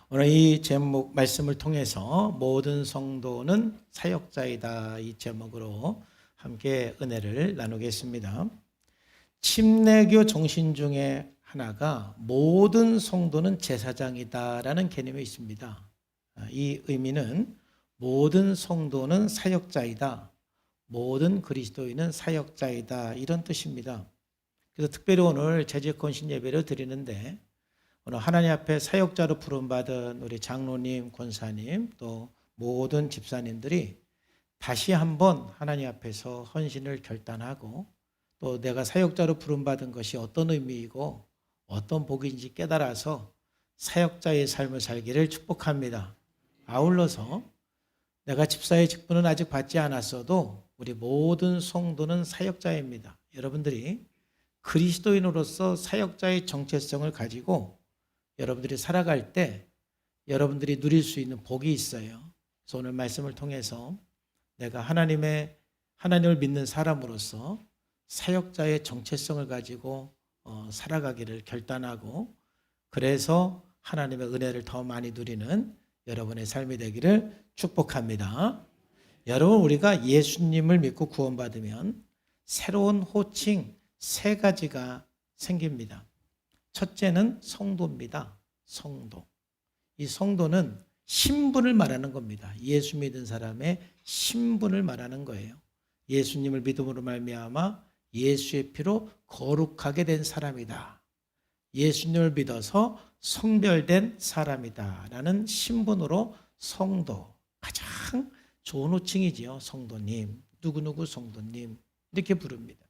오늘 이 제목 말씀을 통해서 모든 성도는 사역자이다, 이 제목으로 함께 은혜를 나누겠습니다. 침례교 정신 중에 하나가 모든 성도는 제사장이다라는 개념이 있습니다. 이 의미는 모든 성도는 사역자이다, 모든 그리스도인은 사역자이다, 이런 뜻입니다. 그래서 특별히 오늘 재직건신 예배를 드리는데 오늘 하나님 앞에 사역자로 부름받은 우리 장로님, 권사님, 또 모든 집사님들이 다시 한번 하나님 앞에서 헌신을 결단하고 또 내가 사역자로 부름받은 것이 어떤 의미이고 어떤 복인지 깨달아서 사역자의 삶을 살기를 축복합니다. 아울러서 내가 집사의 직분은 아직 받지 않았어도 우리 모든 성도는 사역자입니다. 여러분들이 그리스도인으로서 사역자의 정체성을 가지고 여러분들이 살아갈 때 여러분들이 누릴 수 있는 복이 있어요. 그래서 오늘 말씀을 통해서 내가 하나님을 믿는 사람으로서 사역자의 정체성을 가지고 살아가기를 결단하고 그래서 하나님의 은혜를 더 많이 누리는 여러분의 삶이 되기를 축복합니다. 여러분, 우리가 예수님을 믿고 구원받으면 새로운 호칭 3가지가 생깁니다. 첫째는 성도입니다. 성도. 이 성도는 신분을 말하는 겁니다. 예수 믿은 사람의 신분을 말하는 거예요. 예수님을 믿음으로 말미암아 예수의 피로 거룩하게 된 사람이다. 예수님을 믿어서 성별된 사람이다 라는 신분으로 성도, 가장 좋은 호칭이지요. 성도님, 누구누구 성도님 이렇게 부릅니다.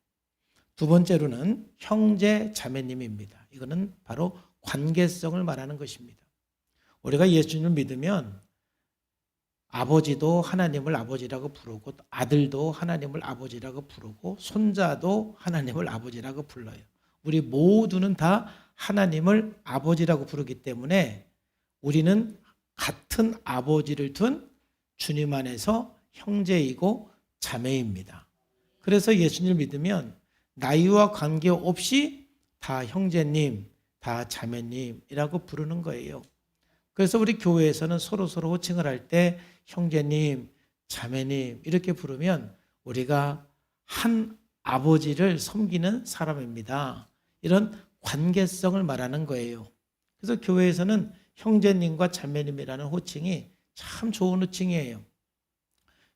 두 번째로는 형제 자매님입니다. 이거는 바로 관계성을 말하는 것입니다. 우리가 예수님을 믿으면 아버지도 하나님을 아버지라고 부르고 아들도 하나님을 아버지라고 부르고 손자도 하나님을 아버지라고 불러요. 우리 모두는 다 하나님을 아버지라고 부르기 때문에 우리는 같은 아버지를 둔 주님 안에서 형제이고 자매입니다. 그래서 예수님을 믿으면 나이와 관계없이 다 형제님, 다 자매님이라고 부르는 거예요. 그래서 우리 교회에서는 서로 호칭을 할 때 형제님, 자매님 이렇게 부르면 우리가 한 아버지를 섬기는 사람입니다. 이런 관계성을 말하는 거예요. 그래서 교회에서는 형제님과 자매님이라는 호칭이 참 좋은 호칭이에요.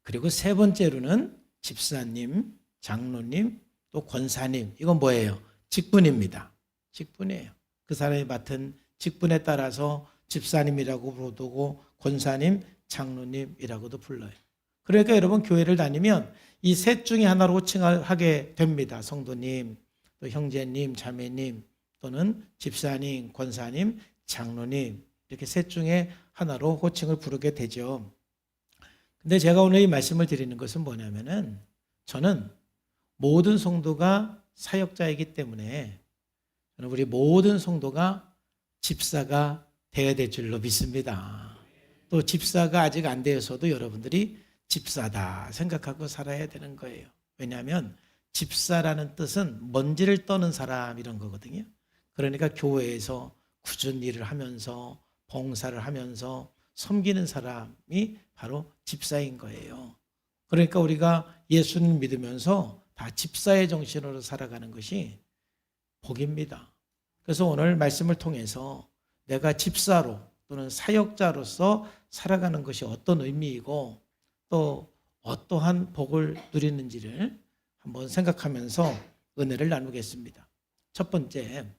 그리고 세 번째로는 집사님, 장로님, 또 권사님, 이건 뭐예요? 직분입니다. 직분이에요. 그 사람이 맡은 직분에 따라서 집사님이라고 부르고 권사님, 장로님이라고도 불러요. 그러니까 여러분 교회를 다니면 이 셋 중에 하나로 호칭을 하게 됩니다. 성도님, 또 형제님, 자매님, 또는 집사님, 권사님, 장로님 이렇게 셋 중에 하나로 호칭을 부르게 되죠. 근데 제가 오늘 이 말씀을 드리는 것은 뭐냐면은 저는 모든 성도가 사역자이기 때문에 저는 우리 모든 성도가 집사가 되어야 될 줄로 믿습니다. 또 집사가 아직 안 되어서도 여러분들이 집사다 생각하고 살아야 되는 거예요. 왜냐하면 집사라는 뜻은 먼지를 떠는 사람 이런 거거든요. 그러니까 교회에서 굳은 일을 하면서 봉사를 하면서 섬기는 사람이 바로 집사인 거예요. 그러니까 우리가 예수를 믿으면서 다 집사의 정신으로 살아가는 것이 복입니다. 그래서 오늘 말씀을 통해서 내가 집사로 또는 사역자로서 살아가는 것이 어떤 의미이고 또 어떠한 복을 누리는지를 한번 생각하면서 은혜를 나누겠습니다. 첫 번째,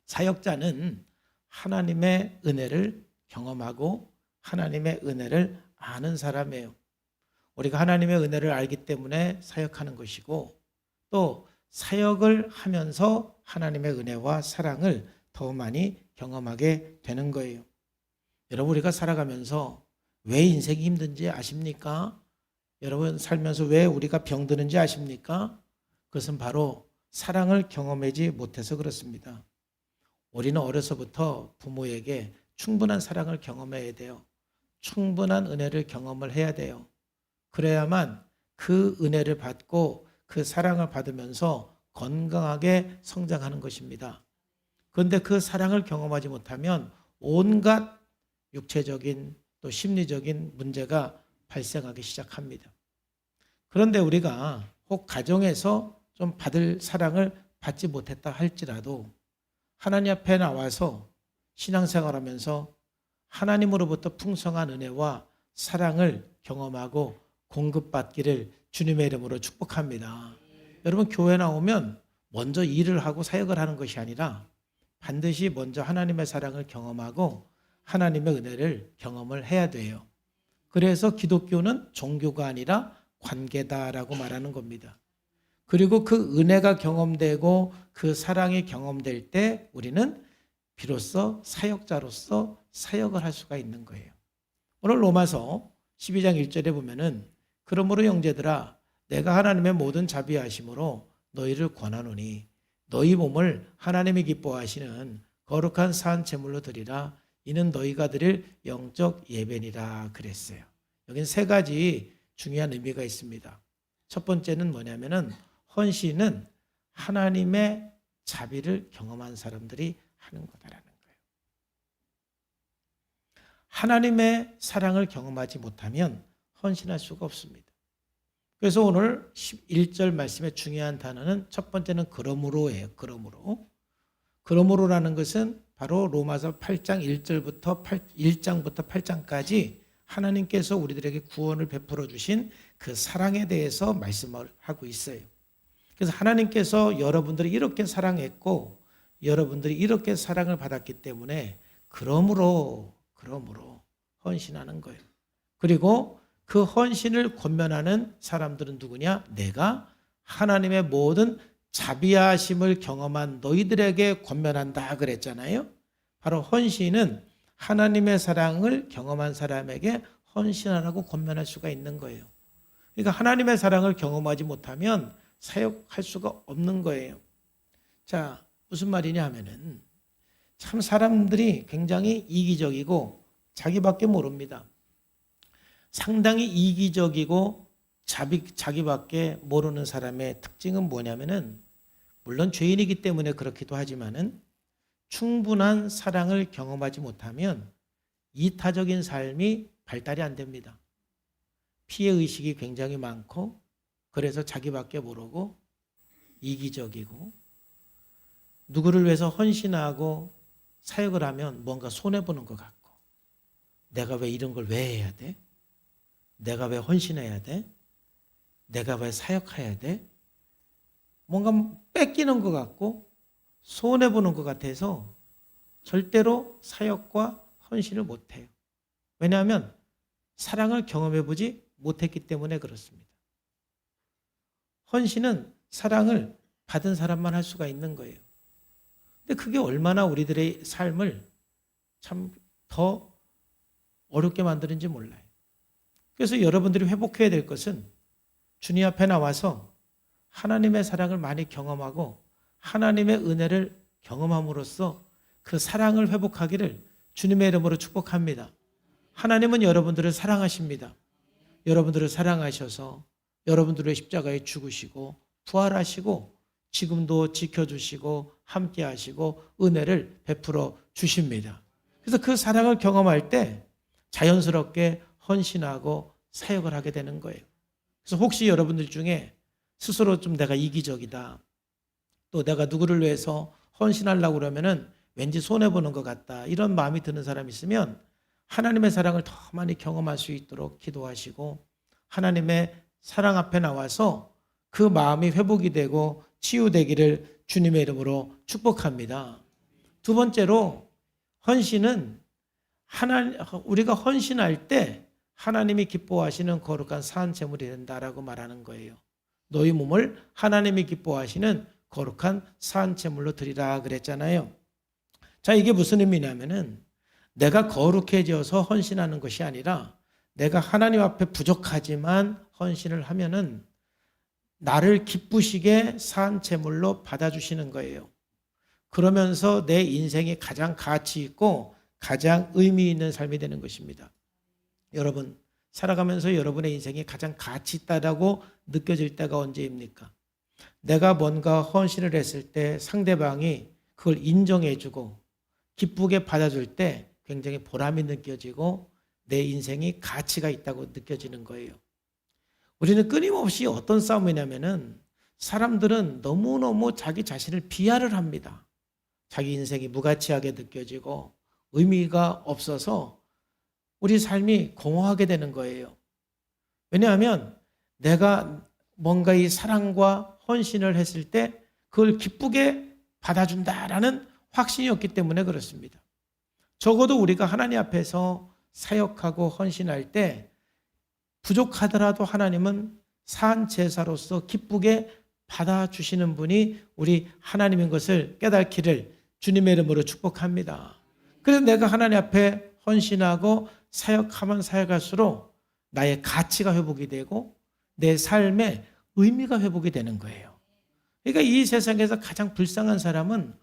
사역자는 하나님의 은혜를 경험하고 하나님의 은혜를 아는 사람이에요. 우리가 하나님의 은혜를 알기 때문에 사역하는 것이고 또 사역을 하면서 하나님의 은혜와 사랑을 더 많이 경험하게 되는 거예요. 여러분, 우리가 살아가면서 왜 인생이 힘든지 아십니까? 여러분, 살면서 왜 우리가 병드는지 아십니까? 그것은 바로 사랑을 경험하지 못해서 그렇습니다. 우리는 어려서부터 부모에게 충분한 사랑을 경험해야 돼요. 충분한 은혜를 경험을 해야 돼요. 그래야만 그 은혜를 받고 그 사랑을 받으면서 건강하게 성장하는 것입니다. 그런데 그 사랑을 경험하지 못하면 온갖 육체적인 또 심리적인 문제가 발생하기 시작합니다. 그런데 우리가 혹 가정에서 좀 받을 사랑을 받지 못했다 할지라도 하나님 앞에 나와서 신앙생활하면서 하나님으로부터 풍성한 은혜와 사랑을 경험하고 공급받기를 주님의 이름으로 축복합니다. 여러분, 교회 나오면 먼저 일을 하고 사역을 하는 것이 아니라 반드시 먼저 하나님의 사랑을 경험하고 하나님의 은혜를 경험을 해야 돼요. 그래서 기독교는 종교가 아니라 관계다라고 말하는 겁니다. 그리고 그 은혜가 경험되고 그 사랑이 경험될 때 우리는 비로소 사역자로서 사역을 할 수가 있는 거예요. 오늘 로마서 12장 1절에 보면은 그러므로 형제들아 내가 하나님의 모든 자비하심으로 너희를 권하노니 너희 몸을 하나님이 기뻐하시는 거룩한 산 제물로 드리라 이는 너희가 드릴 영적 예배니라 그랬어요. 여기는 세 가지 중요한 의미가 있습니다. 첫 번째는 뭐냐면은 헌신은 하나님의 자비를 경험한 사람들이 하는 거다라는 거예요. 하나님의 사랑을 경험하지 못하면 헌신할 수가 없습니다. 그래서 오늘 11절 말씀의 중요한 단어는 첫 번째는 그러므로예요. 그러므로라는 것은 바로 로마서 8장 1장부터 8장까지 하나님께서 우리들에게 구원을 베풀어 주신 그 사랑에 대해서 말씀을 하고 있어요. 그래서 하나님께서 여러분들이 이렇게 사랑했고 여러분들이 이렇게 사랑을 받았기 때문에 그러므로 헌신하는 거예요. 그리고 그 헌신을 권면하는 사람들은 누구냐? 내가 하나님의 모든 자비하심을 경험한 너희들에게 권면한다 그랬잖아요. 바로 헌신은 하나님의 사랑을 경험한 사람에게 헌신하라고 권면할 수가 있는 거예요. 그러니까 하나님의 사랑을 경험하지 못하면 사역할 수가 없는 거예요. 자, 무슨 말이냐 하면은 참 사람들이 굉장히 이기적이고 자기밖에 모릅니다. 상당히 이기적이고 자기밖에 모르는 사람의 특징은 뭐냐면은 물론 죄인이기 때문에 그렇기도 하지만은 충분한 사랑을 경험하지 못하면 이타적인 삶이 발달이 안 됩니다. 피해의식이 굉장히 많고 그래서 자기밖에 모르고 이기적이고 누구를 위해서 헌신하고 사역을 하면 뭔가 손해보는 것 같고 내가 왜 이런 걸 왜 해야 돼? 내가 왜 헌신해야 돼? 내가 왜 사역해야 돼? 뭔가 뺏기는 것 같고 손해보는 것 같아서 절대로 사역과 헌신을 못해요. 왜냐하면 사랑을 경험해보지 못했기 때문에 그렇습니다. 헌신은 사랑을 받은 사람만 할 수가 있는 거예요. 근데 그게 얼마나 우리들의 삶을 참 더 어렵게 만드는지 몰라요. 그래서 여러분들이 회복해야 될 것은 주님 앞에 나와서 하나님의 사랑을 많이 경험하고 하나님의 은혜를 경험함으로써 그 사랑을 회복하기를 주님의 이름으로 축복합니다. 하나님은 여러분들을 사랑하십니다. 여러분들을 사랑하셔서 여러분들의 십자가에 죽으시고 부활하시고 지금도 지켜주시고 함께하시고 은혜를 베풀어 주십니다. 그래서 그 사랑을 경험할 때 자연스럽게 헌신하고 사역을 하게 되는 거예요. 그래서 혹시 여러분들 중에 스스로 좀 내가 이기적이다, 또 내가 누구를 위해서 헌신하려고 그러면은 왠지 손해보는 것 같다, 이런 마음이 드는 사람이 있으면 하나님의 사랑을 더 많이 경험할 수 있도록 기도하시고 하나님의 사랑 앞에 나와서 그 마음이 회복이 되고 치유되기를 주님의 이름으로 축복합니다. 두 번째로 헌신은 우리가 헌신할 때 하나님이 기뻐하시는 거룩한 산 제물이 된다라고 말하는 거예요. 너희 몸을 하나님이 기뻐하시는 거룩한 산 제물로 드리라 그랬잖아요. 자, 이게 무슨 의미냐면은 내가 거룩해져서 헌신하는 것이 아니라 내가 하나님 앞에 부족하지만 헌신을 하면은 나를 기쁘시게 산 제물로 받아주시는 거예요. 그러면서 내 인생이 가장 가치 있고 가장 의미 있는 삶이 되는 것입니다. 여러분, 살아가면서 여러분의 인생이 가장 가치 있다라고 느껴질 때가 언제입니까? 내가 뭔가 헌신을 했을 때 상대방이 그걸 인정해주고 기쁘게 받아줄 때 굉장히 보람이 느껴지고 내 인생이 가치가 있다고 느껴지는 거예요. 우리는 끊임없이 어떤 싸움이냐면은 사람들은 너무너무 자기 자신을 비하를 합니다. 자기 인생이 무가치하게 느껴지고 의미가 없어서 우리 삶이 공허하게 되는 거예요. 왜냐하면 내가 뭔가 이 사랑과 헌신을 했을 때 그걸 기쁘게 받아준다라는 확신이 없기 때문에 그렇습니다. 적어도 우리가 하나님 앞에서 사역하고 헌신할 때 부족하더라도 하나님은 산 제사로서 기쁘게 받아주시는 분이 우리 하나님인 것을 깨닫기를 주님의 이름으로 축복합니다. 그래서 내가 하나님 앞에 헌신하고 사역하면 사역할수록 나의 가치가 회복이 되고 내 삶의 의미가 회복이 되는 거예요. 그러니까 이 세상에서 가장 불쌍한 사람은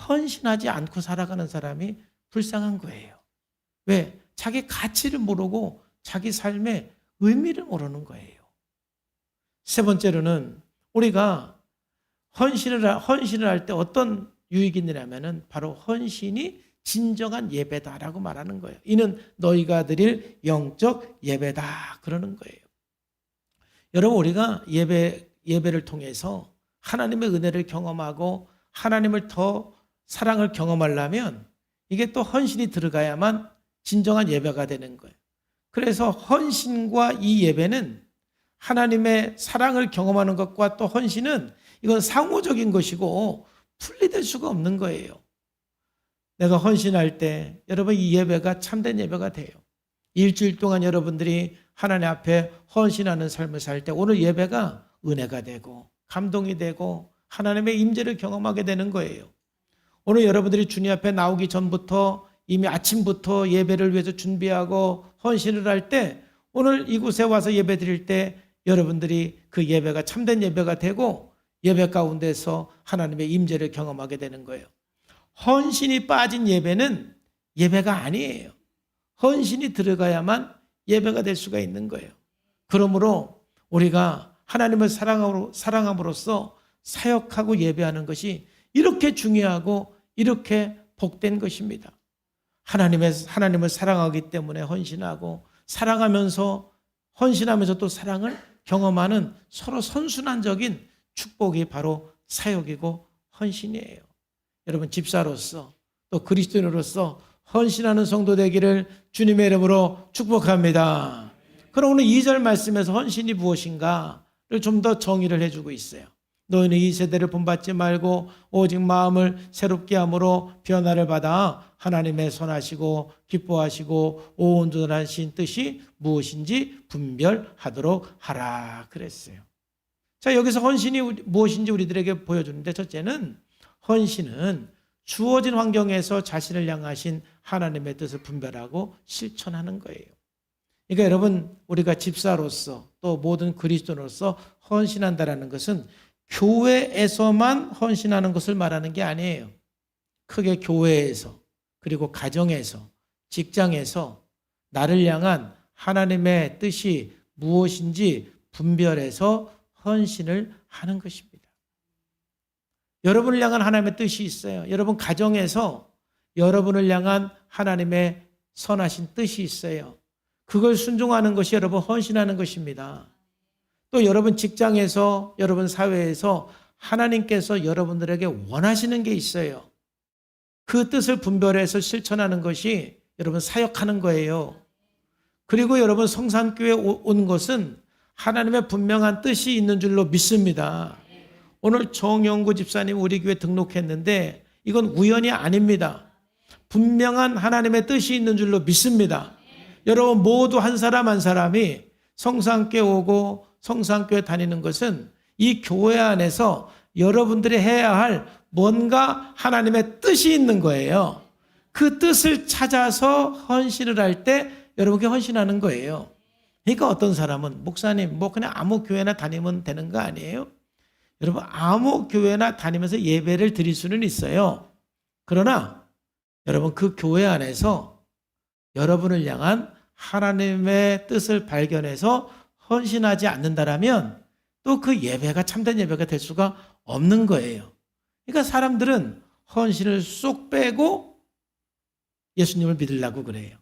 헌신하지 않고 살아가는 사람이 불쌍한 거예요. 왜? 자기 가치를 모르고 자기 삶의 의미를 모르는 거예요. 세 번째로는 우리가 헌신을 할 때 어떤 유익이 있느냐면은 바로 헌신이 진정한 예배다라고 말하는 거예요. 이는 너희가 드릴 영적 예배다 그러는 거예요. 여러분 우리가 예배를 통해서 하나님의 은혜를 경험하고 하나님을 더 사랑을 경험하려면 이게 또 헌신이 들어가야만 진정한 예배가 되는 거예요. 그래서 헌신과 이 예배는 하나님의 사랑을 경험하는 것과 또 헌신은 이건 상호적인 것이고 분리될 수가 없는 거예요. 내가 헌신할 때 여러분 이 예배가 참된 예배가 돼요. 일주일 동안 여러분들이 하나님 앞에 헌신하는 삶을 살 때 오늘 예배가 은혜가 되고 감동이 되고 하나님의 임재를 경험하게 되는 거예요. 오늘 여러분들이 주님 앞에 나오기 전부터 이미 아침부터 예배를 위해서 준비하고 헌신을 할 때 오늘 이곳에 와서 예배 드릴 때 여러분들이 그 예배가 참된 예배가 되고 예배 가운데서 하나님의 임재를 경험하게 되는 거예요. 헌신이 빠진 예배는 예배가 아니에요. 헌신이 들어가야만 예배가 될 수가 있는 거예요. 그러므로 우리가 하나님을 사랑함으로써 사역하고 예배하는 것이 이렇게 중요하고 이렇게 복된 것입니다. 하나님을 사랑하기 때문에 헌신하고 사랑하면서 헌신하면서 또 사랑을 경험하는 서로 선순환적인 축복이 바로 사역이고 헌신이에요. 여러분 집사로서 또 그리스도인으로서 헌신하는 성도 되기를 주님의 이름으로 축복합니다. 그럼 오늘 2절 말씀에서 헌신이 무엇인가를 좀 더 정의를 해주고 있어요. 너희는 이 세대를 본받지 말고 오직 마음을 새롭게 함으로 변화를 받아 하나님의 선하시고 기뻐하시고 온전하신 뜻이 무엇인지 분별하도록 하라 그랬어요. 자, 여기서 헌신이 무엇인지 우리들에게 보여주는데 첫째는 헌신은 주어진 환경에서 자신을 향하신 하나님의 뜻을 분별하고 실천하는 거예요. 그러니까 여러분 우리가 집사로서 또 모든 그리스도로서 헌신한다라는 것은 교회에서만 헌신하는 것을 말하는 게 아니에요. 크게 교회에서 그리고 가정에서 직장에서 나를 향한 하나님의 뜻이 무엇인지 분별해서 헌신을 하는 것입니다. 여러분을 향한 하나님의 뜻이 있어요. 여러분 가정에서 여러분을 향한 하나님의 선하신 뜻이 있어요. 그걸 순종하는 것이 여러분 헌신하는 것입니다. 또 여러분 직장에서 여러분 사회에서 하나님께서 여러분들에게 원하시는 게 있어요. 그 뜻을 분별해서 실천하는 것이 여러분 사역하는 거예요. 그리고 여러분 성산교회에 온 것은 하나님의 분명한 뜻이 있는 줄로 믿습니다. 오늘 정영구 집사님 우리 교회 등록했는데 이건 우연이 아닙니다. 분명한 하나님의 뜻이 있는 줄로 믿습니다. 여러분 모두 한 사람 한 사람이 성산교회 오고 성산교회 다니는 것은 이 교회 안에서 여러분들이 해야 할 뭔가 하나님의 뜻이 있는 거예요. 그 뜻을 찾아서 헌신을 할 때 여러분께 헌신하는 거예요. 그러니까 어떤 사람은 목사님 뭐 그냥 아무 교회나 다니면 되는 거 아니에요? 여러분 아무 교회나 다니면서 예배를 드릴 수는 있어요. 그러나 여러분 그 교회 안에서 여러분을 향한 하나님의 뜻을 발견해서 헌신하지 않는다라면 또 그 예배가 참된 예배가 될 수가 없는 거예요. 그러니까 사람들은 헌신을 쏙 빼고 예수님을 믿으려고 그래요.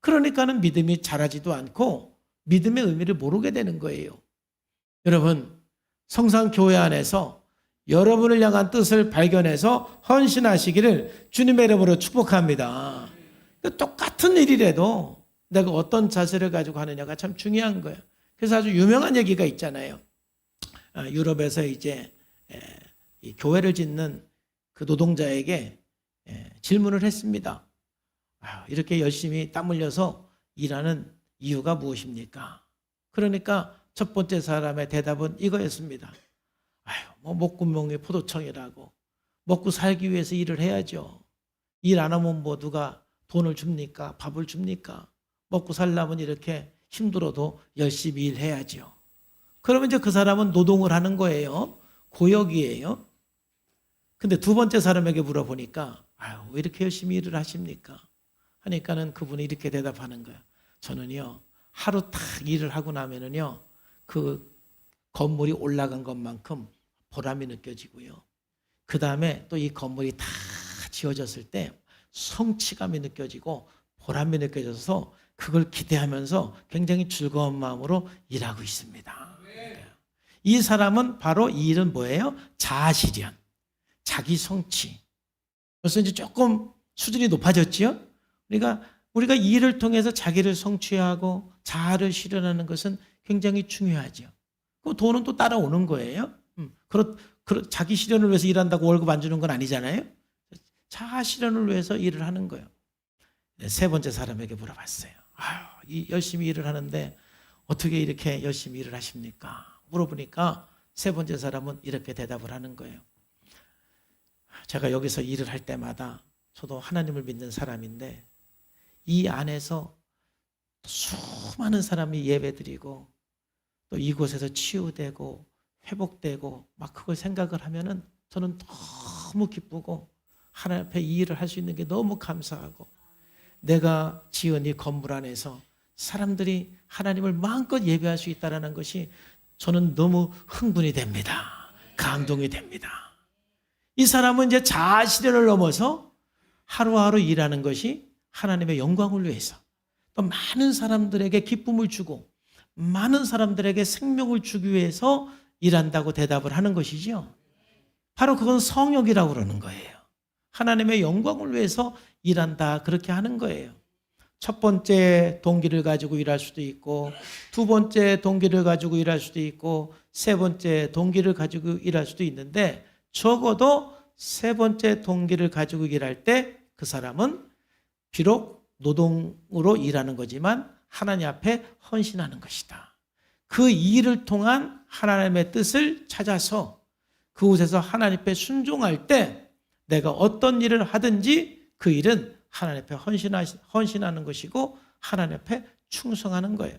그러니까는 믿음이 자라지도 않고 믿음의 의미를 모르게 되는 거예요. 여러분, 성산교회 안에서 여러분을 향한 뜻을 발견해서 헌신하시기를 주님의 이름으로 축복합니다. 똑같은 일이라도 내가 어떤 자세를 가지고 하느냐가 참 중요한 거예요. 그래서 아주 유명한 얘기가 있잖아요. 유럽에서 이제 이 교회를 짓는 그 노동자에게 질문을 했습니다. 이렇게 열심히 땀 흘려서 일하는 이유가 무엇입니까? 그러니까 첫 번째 사람의 대답은 이거였습니다. 뭐 목구멍이 포도청이라고 먹고 살기 위해서 일을 해야죠. 일 안 하면 뭐 누가 돈을 줍니까? 밥을 줍니까? 먹고 살려면 이렇게 힘들어도 열심히 일해야죠. 그러면 이제 그 사람은 노동을 하는 거예요. 고역이에요. 근데 두 번째 사람에게 물어보니까 왜 이렇게 열심히 일을 하십니까? 하니까는 그분이 이렇게 대답하는 거예요. 저는요, 하루 딱 일을 하고 나면은요, 그 건물이 올라간 것만큼 보람이 느껴지고요. 그 다음에 또 이 건물이 다 지어졌을 때 성취감이 느껴지고 보람이 느껴져서 그걸 기대하면서 굉장히 즐거운 마음으로 일하고 있습니다. 이 사람은 바로 이 일은 뭐예요? 자아실현, 자기 성취. 그래서 이제 조금 수준이 높아졌지요? 우리가 이 일을 통해서 자기를 성취하고 자아를 실현하는 것은 굉장히 중요하죠. 그 돈은 또 따라오는 거예요. 자기 실현을 위해서 일한다고 월급 안 주는 건 아니잖아요. 자아 실현을 위해서 일을 하는 거예요. 세 번째 사람에게 물어봤어요. 열심히 일을 하는데 어떻게 이렇게 열심히 일을 하십니까? 물어보니까 세 번째 사람은 이렇게 대답을 하는 거예요. 제가 여기서 일을 할 때마다 저도 하나님을 믿는 사람인데 이 안에서 수많은 사람이 예배드리고 또 이곳에서 치유되고 회복되고 막 그걸 생각을 하면은 저는 너무 기쁘고 하나님 앞에 이 일을 할 수 있는 게 너무 감사하고 내가 지은 이 건물 안에서 사람들이 하나님을 마음껏 예배할 수 있다는 것이 저는 너무 흥분이 됩니다. 감동이 됩니다. 이 사람은 이제 자아 실현을 넘어서 하루하루 일하는 것이 하나님의 영광을 위해서 또 많은 사람들에게 기쁨을 주고 많은 사람들에게 생명을 주기 위해서 일한다고 대답을 하는 것이죠. 바로 그건 성역이라고 그러는 거예요. 하나님의 영광을 위해서 일한다 그렇게 하는 거예요. 첫 번째 동기를 가지고 일할 수도 있고 두 번째 동기를 가지고 일할 수도 있고 세 번째 동기를 가지고 일할 수도 있는데 적어도 세 번째 동기를 가지고 일할 때 그 사람은 비록 노동으로 일하는 거지만 하나님 앞에 헌신하는 것이다. 그 일을 통한 하나님의 뜻을 찾아서 그곳에서 하나님 앞에 순종할 때 내가 어떤 일을 하든지 그 일은 하나님 앞에 헌신하는 것이고 하나님 앞에 충성하는 거예요.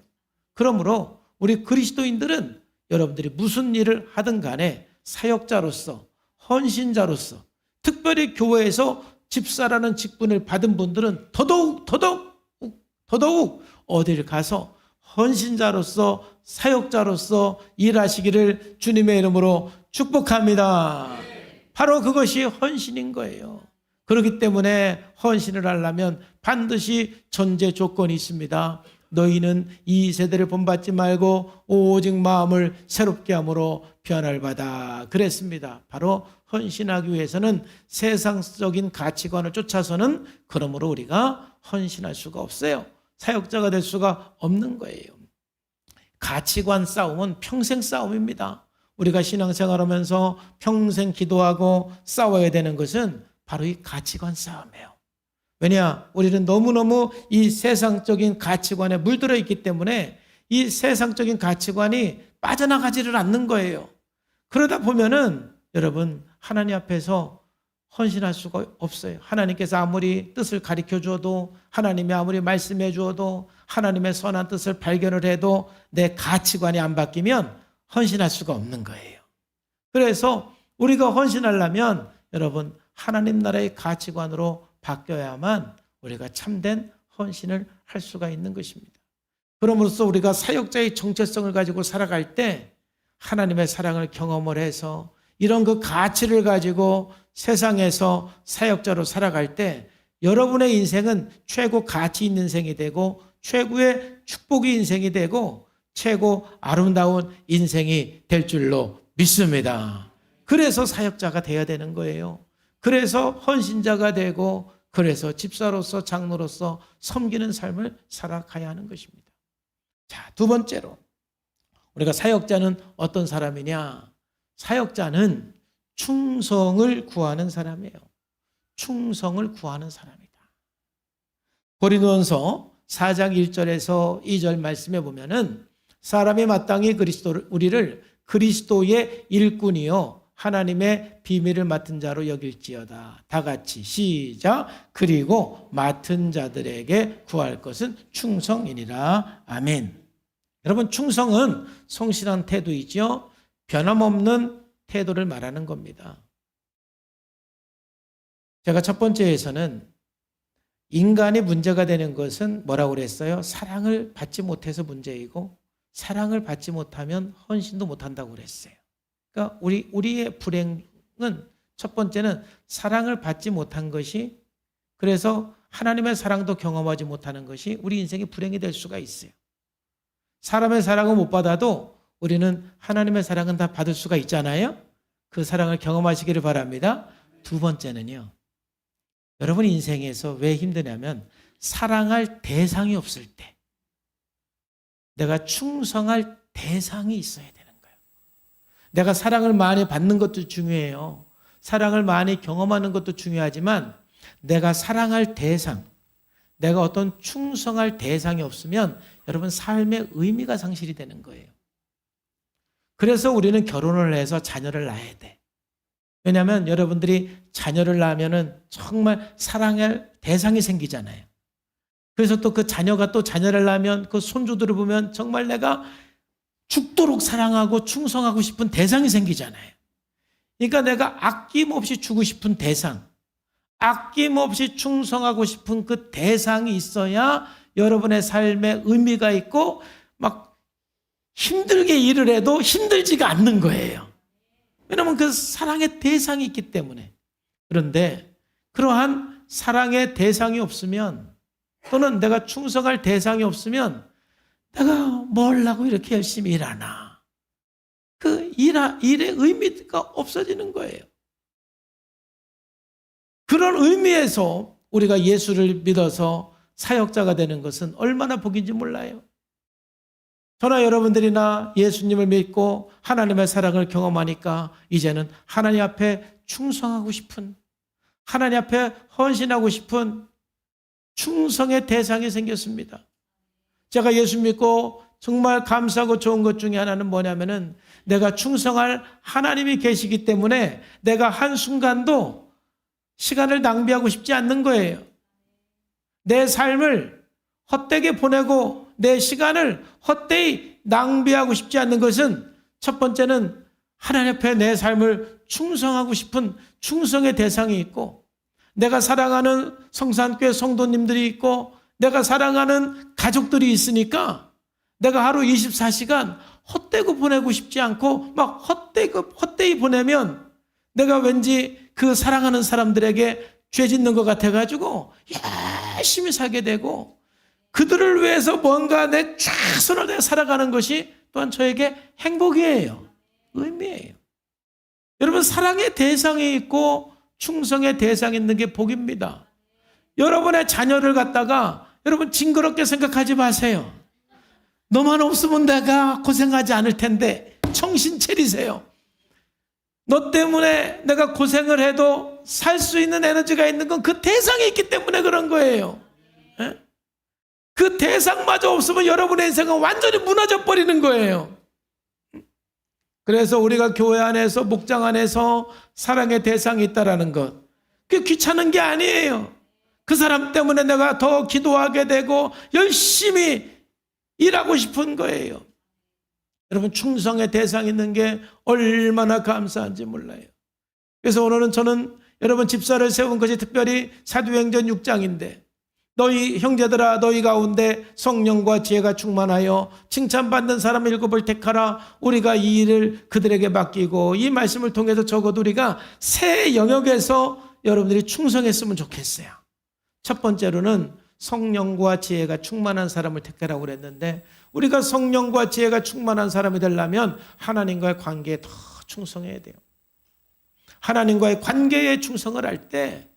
그러므로 우리 그리스도인들은 여러분들이 무슨 일을 하든 간에 사역자로서 헌신자로서 특별히 교회에서 집사라는 직분을 받은 분들은 더더욱 어디를 가서 헌신자로서 사역자로서 일하시기를 주님의 이름으로 축복합니다. 바로 그것이 헌신인 거예요. 그렇기 때문에 헌신을 하려면 반드시 전제 조건이 있습니다. 너희는 이 세대를 본받지 말고 오직 마음을 새롭게 함으로 변화를 받아 그랬습니다. 바로 헌신하기 위해서는 세상적인 가치관을 쫓아서는 그러므로 우리가 헌신할 수가 없어요. 사역자가 될 수가 없는 거예요. 가치관 싸움은 평생 싸움입니다. 우리가 신앙생활하면서 평생 기도하고 싸워야 되는 것은 바로 이 가치관 싸움이에요. 왜냐? 우리는 너무너무 이 세상적인 가치관에 물들어 있기 때문에 이 세상적인 가치관이 빠져나가지를 않는 거예요. 그러다 보면은 여러분 하나님 앞에서 헌신할 수가 없어요. 하나님께서 아무리 뜻을 가르쳐 주어도 하나님이 아무리 말씀해 주어도 하나님의 선한 뜻을 발견을 해도 내 가치관이 안 바뀌면 헌신할 수가 없는 거예요. 그래서 우리가 헌신하려면 여러분 하나님 나라의 가치관으로 바뀌어야만 우리가 참된 헌신을 할 수가 있는 것입니다. 그럼으로써 우리가 사역자의 정체성을 가지고 살아갈 때 하나님의 사랑을 경험을 해서 이런 그 가치를 가지고 세상에서 사역자로 살아갈 때 여러분의 인생은 최고 가치 있는 인생이 되고 최고의 축복의 인생이 되고 최고 아름다운 인생이 될 줄로 믿습니다. 그래서 사역자가 되어야 되는 거예요. 그래서 헌신자가 되고 그래서 집사로서 장로로서 섬기는 삶을 살아가야 하는 것입니다. 자, 두 번째로 우리가 사역자는 어떤 사람이냐? 사역자는 충성을 구하는 사람이에요. 충성을 구하는 사람이다. 고린도전서 4장 1절에서 2절 말씀에 보면은 사람이 마땅히 우리를 그리스도의 일꾼이요 하나님의 비밀을 맡은 자로 여길지어다. 다 같이 시작. 그리고 맡은 자들에게 구할 것은 충성이니라. 아멘. 여러분, 충성은 성실한 태도이죠. 변함없는 태도를 말하는 겁니다. 제가 첫 번째에서는 인간이 문제가 되는 것은 뭐라고 그랬어요? 사랑을 받지 못해서 문제이고 사랑을 받지 못하면 헌신도 못한다고 그랬어요. 그러니까 우리의 불행은 첫 번째는 사랑을 받지 못한 것이, 그래서 하나님의 사랑도 경험하지 못하는 것이 우리 인생의 불행이 될 수가 있어요. 사람의 사랑을 못 받아도 우리는 하나님의 사랑은 다 받을 수가 있잖아요. 그 사랑을 경험하시기를 바랍니다. 두 번째는요, 여러분 인생에서 왜 힘드냐면 사랑할 대상이 없을 때 내가 충성할 대상이 있어야 되는 거예요. 내가 사랑을 많이 받는 것도 중요해요. 사랑을 많이 경험하는 것도 중요하지만 내가 사랑할 대상, 내가 어떤 충성할 대상이 없으면 여러분 삶의 의미가 상실이 되는 거예요. 그래서 우리는 결혼을 해서 자녀를 낳아야 돼. 왜냐하면 여러분들이 자녀를 낳으면 정말 사랑할 대상이 생기잖아요. 그래서 또 그 자녀가 또 자녀를 낳으면 그 손주들을 보면 정말 내가 죽도록 사랑하고 충성하고 싶은 대상이 생기잖아요. 그러니까 내가 아낌없이 주고 싶은 대상, 아낌없이 충성하고 싶은 그 대상이 있어야 여러분의 삶에 의미가 있고 막 힘들게 일을 해도 힘들지가 않는 거예요. 왜냐하면 그 사랑의 대상이 있기 때문에. 그런데 그러한 사랑의 대상이 없으면, 또는 내가 충성할 대상이 없으면 내가 뭘 하고 이렇게 열심히 일하나, 그 일의 의미가 없어지는 거예요. 그런 의미에서 우리가 예수를 믿어서 사역자가 되는 것은 얼마나 복인지 몰라요. 저나 여러분들이나 예수님을 믿고 하나님의 사랑을 경험하니까 이제는 하나님 앞에 충성하고 싶은, 하나님 앞에 헌신하고 싶은 충성의 대상이 생겼습니다. 제가 예수 믿고 정말 감사하고 좋은 것 중에 하나는 뭐냐면은 내가 충성할 하나님이 계시기 때문에 내가 한순간도 시간을 낭비하고 싶지 않는 거예요. 내 삶을 헛되게 보내고 내 시간을 헛되이 낭비하고 싶지 않는 것은 첫 번째는 하나님 앞에 내 삶을 충성하고 싶은 충성의 대상이 있고, 내가 사랑하는 성산교회 성도님들이 있고 내가 사랑하는 가족들이 있으니까 내가 하루 24시간 헛되고 보내고 싶지 않고 막 헛되이 보내면 내가 왠지 그 사랑하는 사람들에게 죄 짓는 것 같아가지고 열심히 살게 되고, 그들을 위해서 뭔가 내 최선을 다해 살아가는 것이 또한 저에게 행복이에요. 의미예요. 여러분, 사랑의 대상이 있고 충성의 대상이 있는 게 복입니다. 여러분의 자녀를 갖다가 여러분 징그럽게 생각하지 마세요. 너만 없으면 내가 고생하지 않을 텐데 정신 차리세요. 너 때문에 내가 고생을 해도 살 수 있는 에너지가 있는 건 그 대상이 있기 때문에 그런 거예요. 에? 그 대상마저 없으면 여러분의 인생은 완전히 무너져 버리는 거예요. 그래서 우리가 교회 안에서, 목장 안에서 사랑의 대상이 있다라는 것, 그게 귀찮은 게 아니에요. 그 사람 때문에 내가 더 기도하게 되고 열심히 일하고 싶은 거예요. 여러분, 충성의 대상이 있는 게 얼마나 감사한지 몰라요. 그래서 오늘은 저는 여러분 집사를 세운 것이 특별히 사도행전 6장인데 너희 형제들아, 너희 가운데 성령과 지혜가 충만하여 칭찬받는 사람 7을 택하라. 우리가 이 일을 그들에게 맡기고, 이 말씀을 통해서 적어도 우리가 새 영역에서 여러분들이 충성했으면 좋겠어요. 첫 번째로는 성령과 지혜가 충만한 사람을 택하라고 그랬는데, 우리가 성령과 지혜가 충만한 사람이 되려면 하나님과의 관계에 더 충성해야 돼요. 하나님과의 관계에 충성을 할 때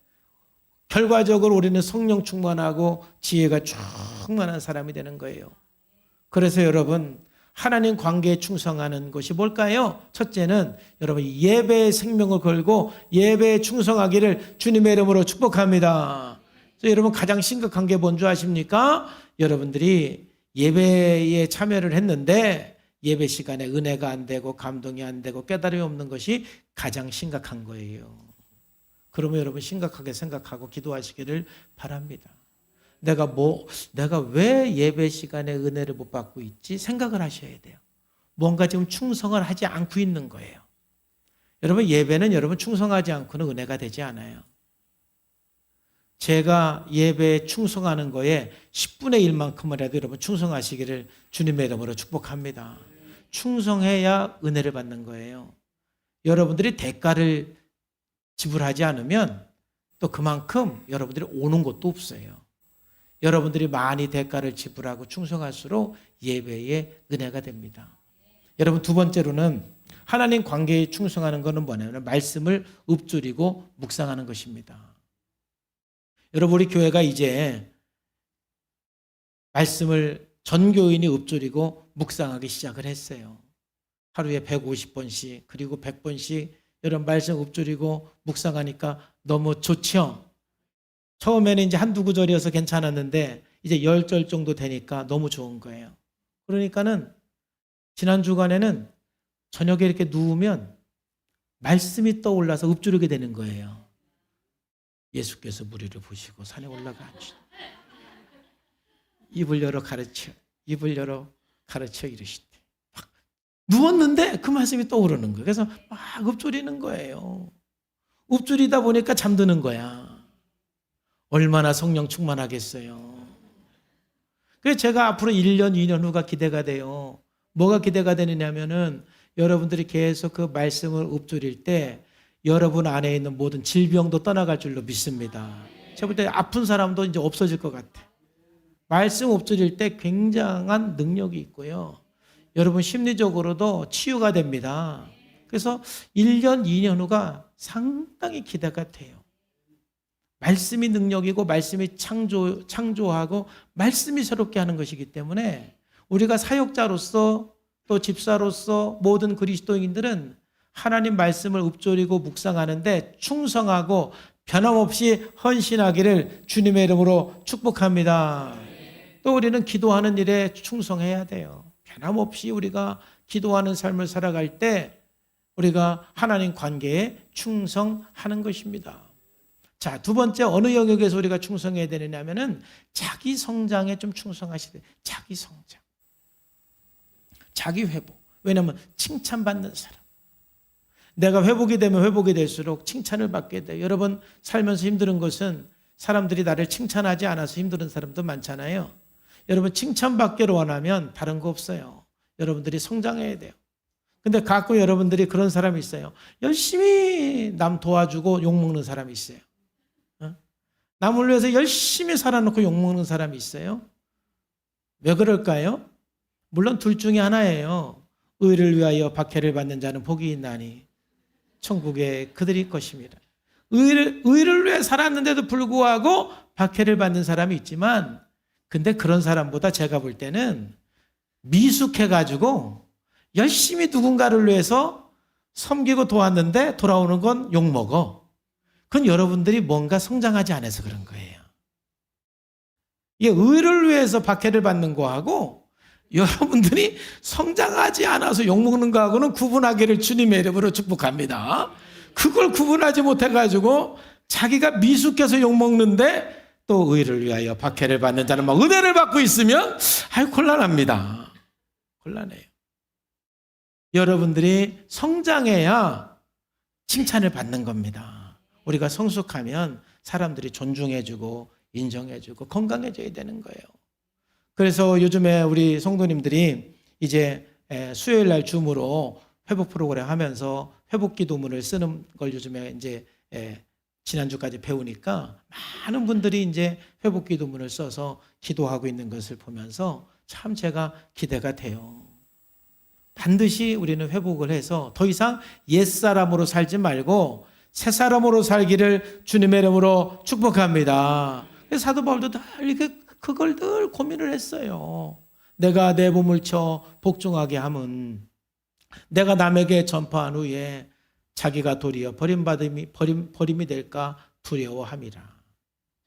결과적으로 우리는 성령 충만하고 지혜가 충만한 사람이 되는 거예요. 그래서 여러분, 하나님 관계에 충성하는 것이 뭘까요? 첫째는 여러분 예배의 생명을 걸고 예배에 충성하기를 주님의 이름으로 축복합니다. 여러분, 가장 심각한 게 뭔 줄 아십니까? 여러분들이 예배에 참여를 했는데 예배 시간에 은혜가 안 되고 감동이 안 되고 깨달음이 없는 것이 가장 심각한 거예요. 그러면 여러분 심각하게 생각하고 기도하시기를 바랍니다. 내가 왜 예배 시간에 은혜를 못 받고 있지? 생각을 하셔야 돼요. 뭔가 지금 충성을 하지 않고 있는 거예요. 여러분, 예배는 여러분 충성하지 않고는 은혜가 되지 않아요. 제가 예배에 충성하는 거에 10분의 1만큼이라도 여러분 충성하시기를 주님의 이름으로 축복합니다. 충성해야 은혜를 받는 거예요. 여러분들이 대가를 지불하지 않으면 또 그만큼 여러분들이 오는 것도 없어요. 여러분들이 많이 대가를 지불하고 충성할수록 예배에 은혜가 됩니다. 여러분, 두 번째로는 하나님 관계에 충성하는 것은 뭐냐면 말씀을 읊조리고 묵상하는 것입니다. 여러분, 우리 교회가 이제 말씀을 전교인이 읊조리고 묵상하기 시작을 했어요. 하루에 150번씩 그리고 100번씩 이런 말씀 읊조리고 묵상하니까 너무 좋죠. 처음에는 이제 한두 구절이어서 괜찮았는데 이제 10절 정도 되니까 너무 좋은 거예요. 그러니까는 지난 주간에는 저녁에 이렇게 누우면 말씀이 떠올라서 읊조리게 되는 거예요. 예수께서 무리를 보시고 산에 올라가 앉으시고 입을 열어 가르쳐 이르시되, 막 누웠는데 그 말씀이 떠오르는 거예요. 그래서 막 읊조리는 거예요. 읊조리다 보니까 잠드는 거야. 얼마나 성령 충만하겠어요. 그래서 제가 앞으로 1년, 2년 후가 기대가 돼요. 뭐가 기대가 되느냐면은 여러분들이 계속 그 말씀을 읊조릴 때 여러분 안에 있는 모든 질병도 떠나갈 줄로 믿습니다. 제가 볼 때 아픈 사람도 이제 없어질 것 같아. 말씀 읊조릴 때 굉장한 능력이 있고요. 여러분 심리적으로도 치유가 됩니다. 그래서 1년, 2년 후가 상당히 기대가 돼요. 말씀이 능력이고 말씀이 창조하고 말씀이 새롭게 하는 것이기 때문에 우리가 사역자로서 또 집사로서 모든 그리스도인들은 하나님 말씀을 읊조리고 묵상하는데 충성하고 변함없이 헌신하기를 주님의 이름으로 축복합니다. 또 우리는 기도하는 일에 충성해야 돼요. 변함없이 우리가 기도하는 삶을 살아갈 때 우리가 하나님 관계에 충성하는 것입니다. 자, 두 번째 어느 영역에서 우리가 충성해야 되느냐면은 자기 성장에 좀 충성하셔야 돼요. 자기 성장. 자기 회복. 왜냐하면 칭찬받는 사람. 내가 회복이 되면 회복이 될수록 칭찬을 받게 돼요. 여러분, 살면서 힘든 것은 사람들이 나를 칭찬하지 않아서 힘든 사람도 많잖아요. 여러분, 칭찬받기를 원하면 다른 거 없어요. 여러분들이 성장해야 돼요. 근데 가끔 여러분들이 그런 사람이 있어요. 열심히 남 도와주고 욕먹는 사람이 있어요. 남을 위해서 열심히 살아놓고 욕먹는 사람이 있어요. 왜 그럴까요? 물론 둘 중에 하나예요. 의를 위하여 박해를 받는 자는 복이 있나니 천국에 그들이 것입니다. 의를 위해 살았는데도 불구하고 박해를 받는 사람이 있지만, 근데 그런 사람보다 제가 볼 때는 미숙해가지고 열심히 누군가를 위해서 섬기고 도왔는데 돌아오는 건 욕먹어. 그건 여러분들이 뭔가 성장하지 않아서 그런 거예요. 이게 의를 위해서 박해를 받는 거하고 여러분들이 성장하지 않아서 욕먹는 거하고는 구분하기를 주님의 이름으로 축복합니다. 그걸 구분하지 못해가지고 자기가 미숙해서 욕먹는데 또 의를 위하여 박해를 받는 자는 막 은혜를 받고 있으면 곤란합니다. 곤란해요. 여러분들이 성장해야 칭찬을 받는 겁니다. 우리가 성숙하면 사람들이 존중해주고 인정해주고 건강해져야 되는 거예요. 그래서 요즘에 우리 성도님들이 이제 수요일 날 줌으로 회복 프로그램 하면서 회복 기도문을 쓰는 걸 요즘에 이제 지난주까지 배우니까 많은 분들이 이제 회복 기도문을 써서 기도하고 있는 것을 보면서 참 제가 기대가 돼요. 반드시 우리는 회복을 해서 더 이상 옛사람으로 살지 말고 새사람으로 살기를 주님의 이름으로 축복합니다. 사도 바울도 그걸 늘 고민을 했어요. 내가 내 몸을 쳐 복종하게 함은 내가 남에게 전파한 후에 자기가 도리어 버림이 될까 두려워함이라.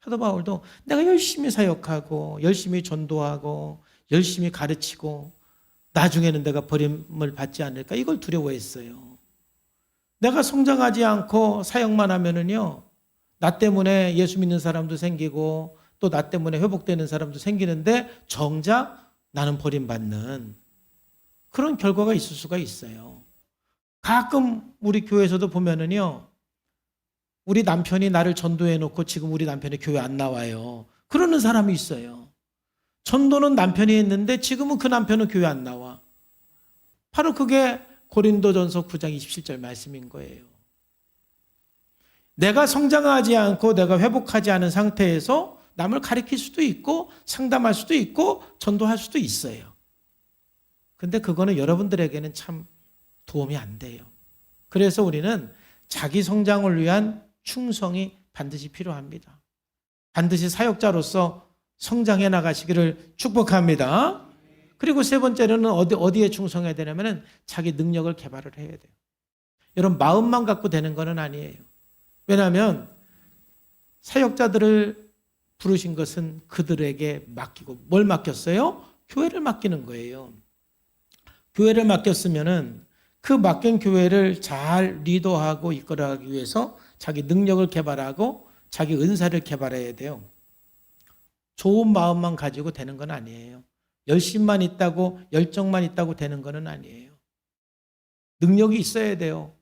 사도 바울도 내가 열심히 사역하고 열심히 전도하고 열심히 가르치고 나중에는 내가 버림을 받지 않을까 이걸 두려워했어요. 내가 성장하지 않고 사역만 하면은요, 나 때문에 예수 믿는 사람도 생기고 또 나 때문에 회복되는 사람도 생기는데 정작 나는 버림받는 그런 결과가 있을 수가 있어요. 가끔 우리 교회에서도 보면은요, 우리 남편이 나를 전도해 놓고 지금 우리 남편이 교회 안 나와요. 그러는 사람이 있어요. 전도는 남편이 했는데 지금은 그 남편은 교회 안 나와. 바로 그게 고린도전서 9장 27절 말씀인 거예요. 내가 성장하지 않고 내가 회복하지 않은 상태에서 남을 가르칠 수도 있고 상담할 수도 있고 전도할 수도 있어요. 근데 그거는 여러분들에게는 참 도움이 안 돼요. 그래서 우리는 자기 성장을 위한 충성이 반드시 필요합니다. 반드시 사역자로서 성장해 나가시기를 축복합니다. 그리고 세 번째로는 어디에 충성해야 되냐면 자기 능력을 개발을 해야 돼요. 여러분 마음만 갖고 되는 건 아니에요. 왜냐하면 사역자들을 부르신 것은 그들에게 맡기고 뭘 맡겼어요? 교회를 맡기는 거예요. 교회를 맡겼으면은 그 맡긴 교회를 잘 리더하고 이끌어가기 위해서 자기 능력을 개발하고 자기 은사를 개발해야 돼요. 좋은 마음만 가지고 되는 건 아니에요. 열심만 있다고 열정만 있다고 되는 건 아니에요. 능력이 있어야 돼요.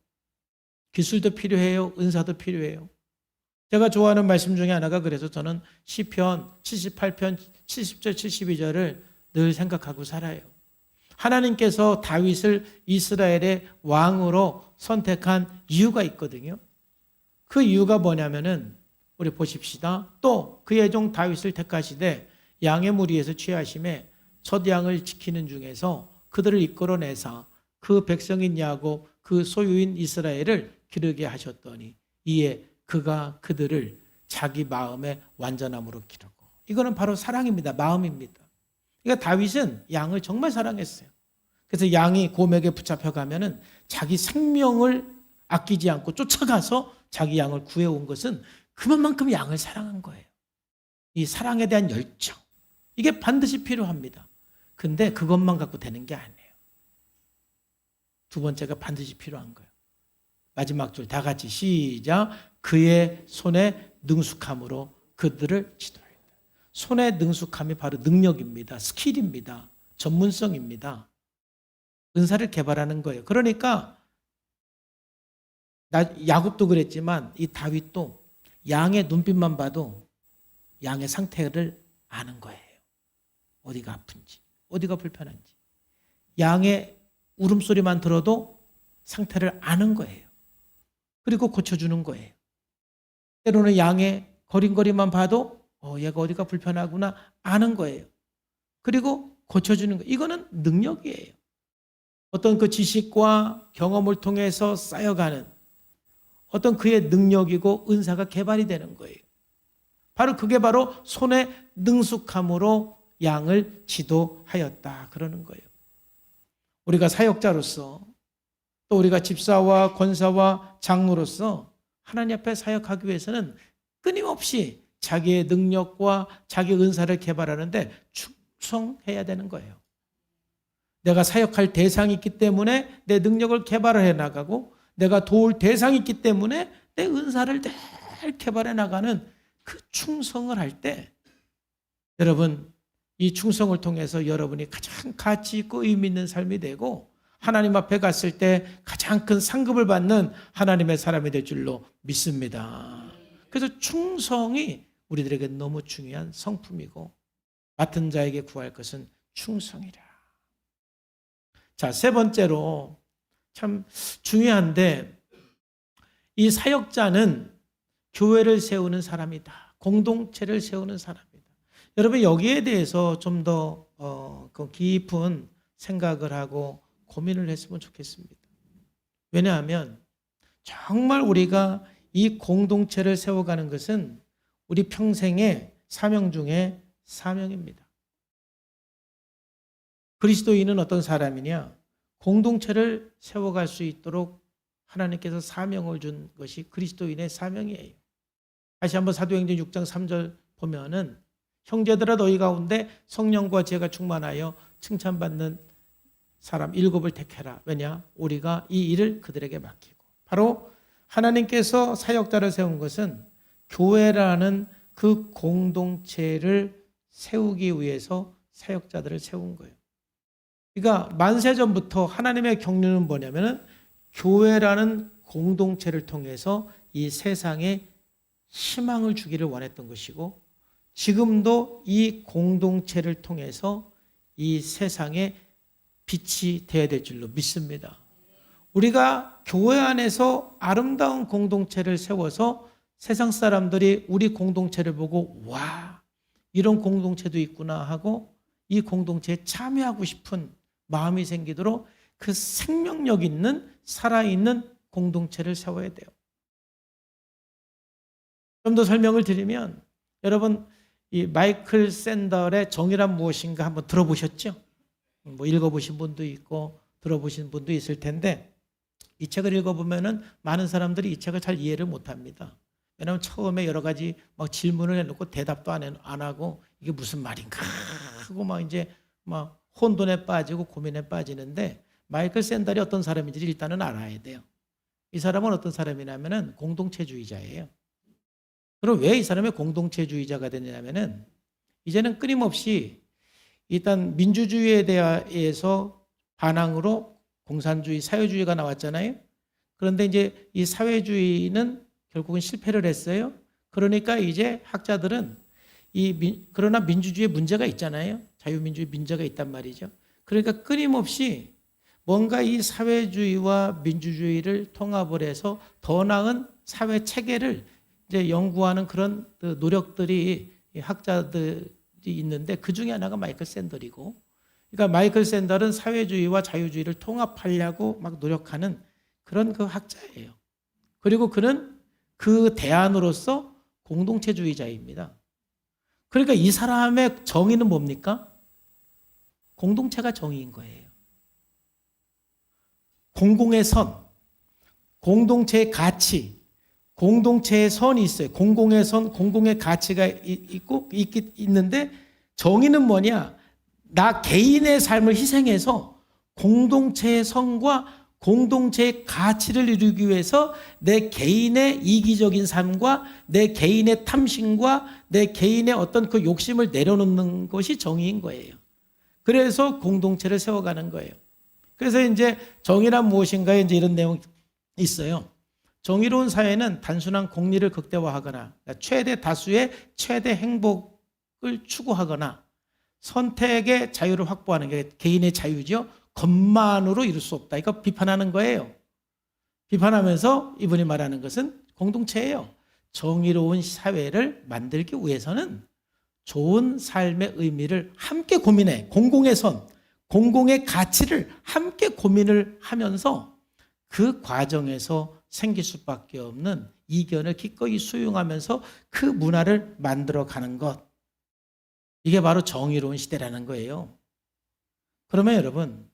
기술도 필요해요. 은사도 필요해요. 제가 좋아하는 말씀 중에 하나가 그래서 저는 시편 78편 70절 72절을 늘 생각하고 살아요. 하나님께서 다윗을 이스라엘의 왕으로 선택한 이유가 있거든요. 그 이유가 뭐냐면은 우리 보십시다. 또 그의 종 다윗을 택하시되 양의 무리에서 취하심에 첫 양을 지키는 중에서 그들을 이끌어내사 그 백성인 야곱 그 소유인 이스라엘을 기르게 하셨더니 이에 그가 그들을 자기 마음의 완전함으로 기르고. 이거는 바로 사랑입니다. 마음입니다. 그러니까 다윗은 양을 정말 사랑했어요. 그래서 양이 곰에게 붙잡혀가면은 자기 생명을 아끼지 않고 쫓아가서 자기 양을 구해온 것은 그만큼 양을 사랑한 거예요. 이 사랑에 대한 열정. 이게 반드시 필요합니다. 근데 그것만 갖고 되는 게 아니에요. 두 번째가 반드시 필요한 거예요. 마지막 줄 다 같이 시작. 그의 손에 능숙함으로 그들을 지도하였다. 손에 능숙함이 바로 능력입니다. 스킬입니다. 전문성입니다. 은사를 개발하는 거예요. 그러니까 야곱도 그랬지만 이 다윗도 양의 눈빛만 봐도 양의 상태를 아는 거예요. 어디가 아픈지, 어디가 불편한지. 양의 울음소리만 들어도 상태를 아는 거예요. 그리고 고쳐주는 거예요. 때로는 양의 거린거리만 봐도 얘가 어디가 불편하구나 아는 거예요. 그리고 고쳐주는 거예요. 이거는 능력이에요. 어떤 그 지식과 경험을 통해서 쌓여가는 어떤 그의 능력이고 은사가 개발이 되는 거예요. 바로 그게 바로 손에 능숙함으로 양을 지도하였다 그러는 거예요. 우리가 사역자로서 또 우리가 집사와 권사와 장로로서 하나님 앞에 사역하기 위해서는 끊임없이 자기의 능력과 자기 은사를 개발하는데 충성해야 되는 거예요. 내가 사역할 대상이 있기 때문에 내 능력을 개발을 해나가고 내가 도울 대상이 있기 때문에 내 은사를 늘 개발해 나가는 그 충성을 할 때 여러분 이 충성을 통해서 여러분이 가장 가치 있고 의미 있는 삶이 되고 하나님 앞에 갔을 때 가장 큰 상급을 받는 하나님의 사람이 될 줄로 믿습니다. 그래서 충성이 우리들에게 너무 중요한 성품이고 맡은 자에게 구할 것은 충성이라. 자, 세 번째로 참 중요한데 이 사역자는 교회를 세우는 사람이다. 공동체를 세우는 사람이다. 여러분 여기에 대해서 좀 더 깊은 생각을 하고 고민을 했으면 좋겠습니다. 왜냐하면 정말 우리가 이 공동체를 세워가는 것은 우리 평생의 사명 중에 사명입니다. 그리스도인은 어떤 사람이냐? 공동체를 세워갈 수 있도록 하나님께서 사명을 준 것이 그리스도인의 사명이에요. 다시 한번 사도행전 6장 3절 보면은 형제들아 너희 가운데 성령과 지혜가 충만하여 칭찬받는 사람 7을 택해라. 왜냐? 우리가 이 일을 그들에게 맡기고. 바로 하나님께서 사역자를 세운 것은 교회라는 그 공동체를 세우기 위해서 사역자들을 세운 거예요. 그러니까 만세전부터 하나님의 경륜은 뭐냐면은 교회라는 공동체를 통해서 이 세상에 희망을 주기를 원했던 것이고 지금도 이 공동체를 통해서 이 세상에 빛이 되어야 될 줄로 믿습니다. 우리가 교회 안에서 아름다운 공동체를 세워서 세상 사람들이 우리 공동체를 보고 와, 이런 공동체도 있구나 하고 이 공동체에 참여하고 싶은 마음이 생기도록 그 생명력 있는 살아있는 공동체를 세워야 돼요. 좀 더 설명을 드리면 여러분 이 마이클 샌델의 정의란 무엇인가 한번 들어보셨죠? 뭐 읽어보신 분도 있고 들어보신 분도 있을 텐데 이 책을 읽어보면은 많은 사람들이 이 책을 잘 이해를 못합니다. 왜냐하면 처음에 여러 가지 막 질문을 해놓고 대답도 안 하고 이게 무슨 말인가 하고 막 이제 막 혼돈에 빠지고 고민에 빠지는데 마이클 샌델이 어떤 사람인지 일단은 알아야 돼요. 이 사람은 어떤 사람이냐면은 공동체주의자예요. 그럼 왜 이 사람이 공동체주의자가 되냐면은 이제는 끊임없이 일단 민주주의에 대해서 반항으로 공산주의, 사회주의가 나왔잖아요. 그런데 이제 이 사회주의는 결국은 실패를 했어요. 그러니까 이제 학자들은 그러나 민주주의에 문제가 있잖아요. 자유민주주의 문제가 있단 말이죠. 그러니까 끊임없이 뭔가 이 사회주의와 민주주의를 통합을 해서 더 나은 사회 체계를 이제 연구하는 그런 노력들이 학자들이 있는데 그 중에 하나가 마이클 샌델이고, 그러니까 마이클 샌델은 사회주의와 자유주의를 통합하려고 막 노력하는 그런 그 학자예요. 그리고 그는 그 대안으로서 공동체주의자입니다. 그러니까 이 사람의 정의는 뭡니까? 공동체가 정의인 거예요. 공공의 선, 공동체의 가치, 공동체의 선이 있어요. 공공의 선, 공공의 가치가 있는데 정의는 뭐냐? 나 개인의 삶을 희생해서 공동체의 선과 공동체의 가치를 이루기 위해서 내 개인의 이기적인 삶과 내 개인의 탐심과 내 개인의 어떤 그 욕심을 내려놓는 것이 정의인 거예요. 그래서 공동체를 세워가는 거예요. 그래서 이제 정의란 무엇인가에 이제 이런 내용이 있어요. 정의로운 사회는 단순한 공리를 극대화하거나 최대 다수의 최대 행복을 추구하거나 선택의 자유를 확보하는 게 개인의 자유죠. 것만으로 이룰 수 없다. 이거 비판하는 거예요. 비판하면서 이분이 말하는 것은 공동체예요. 정의로운 사회를 만들기 위해서는 좋은 삶의 의미를 함께 고민해. 공공의 선, 공공의 가치를 함께 고민을 하면서 그 과정에서 생길 수밖에 없는 이견을 기꺼이 수용하면서 그 문화를 만들어가는 것. 이게 바로 정의로운 시대라는 거예요. 그러면 여러분,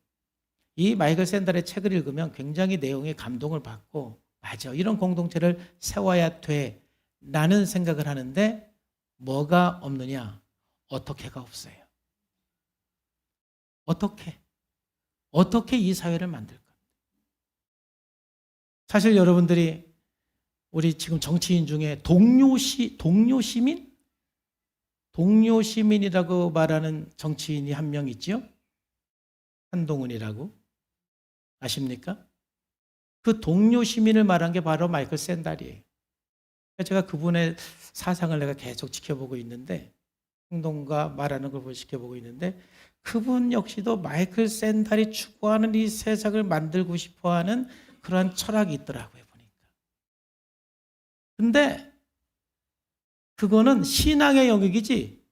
이 마이클 샌델의 책을 읽으면 굉장히 내용에 감동을 받고 맞아, 이런 공동체를 세워야 돼 라는 생각을 하는데 뭐가 없느냐? 어떻게가 없어요. 어떻게 이 사회를 만들까? 사실 여러분들이 우리 지금 정치인 중에 동료 시민이라고 말하는 정치인이 한 명 있죠? 한동훈이라고. 아십니까? 그 동료 시민을 말한 게 바로 마이클 샌델이에요. 제가 그분의 사상을 내가 계속 지켜보고 있는데, 행동과 말하는 걸 지켜보고 있는데, 그분 역시도 마이클 샌델이 추구하는 이 세상을 만들고 싶어하는 그러한 철학이 있더라고요, 보니까. 근데 그거는 신앙의 영역이지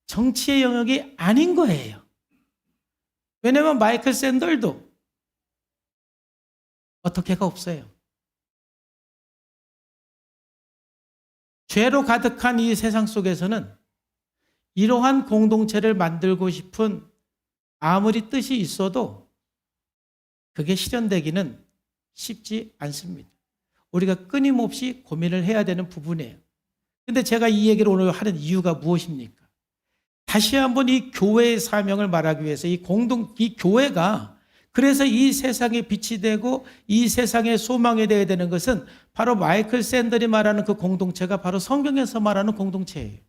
정치의 영역이 아닌 거예요. 왜냐하면 마이클 샌들도 어떻게가 없어요. 죄로 가득한 이 세상 속에서는 이러한 공동체를 만들고 싶은 아무리 뜻이 있어도 그게 실현되기는 쉽지 않습니다. 우리가 끊임없이 고민을 해야 되는 부분이에요. 근데 제가 이 얘기를 오늘 하는 이유가 무엇입니까? 다시 한번 이 교회의 사명을 말하기 위해서 이 교회가 그래서 이 세상에 빛이 되고 이 세상의 소망이 되어야 되는 것은 바로 마이클 샌들이 말하는 그 공동체가 바로 성경에서 말하는 공동체예요.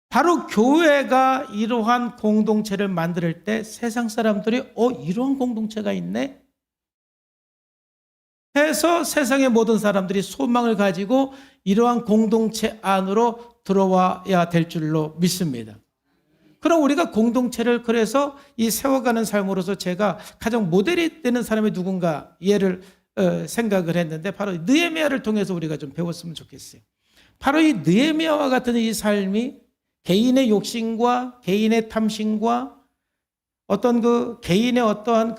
바로 교회가 이러한 공동체를 만들 때 세상 사람들이 이런 공동체가 있네? 해서 세상의 모든 사람들이 소망을 가지고 이러한 공동체 안으로 들어와야 될 줄로 믿습니다. 그럼 우리가 공동체를 그래서 이 세워가는 삶으로서 제가 가장 모델이 되는 사람이 누군가 예를 생각을 했는데 바로 느헤미야를 통해서 우리가 좀 배웠으면 좋겠어요. 바로 이 느헤미야와 같은 이 삶이 개인의 욕심과 개인의 탐심과 어떤 그 개인의 어떠한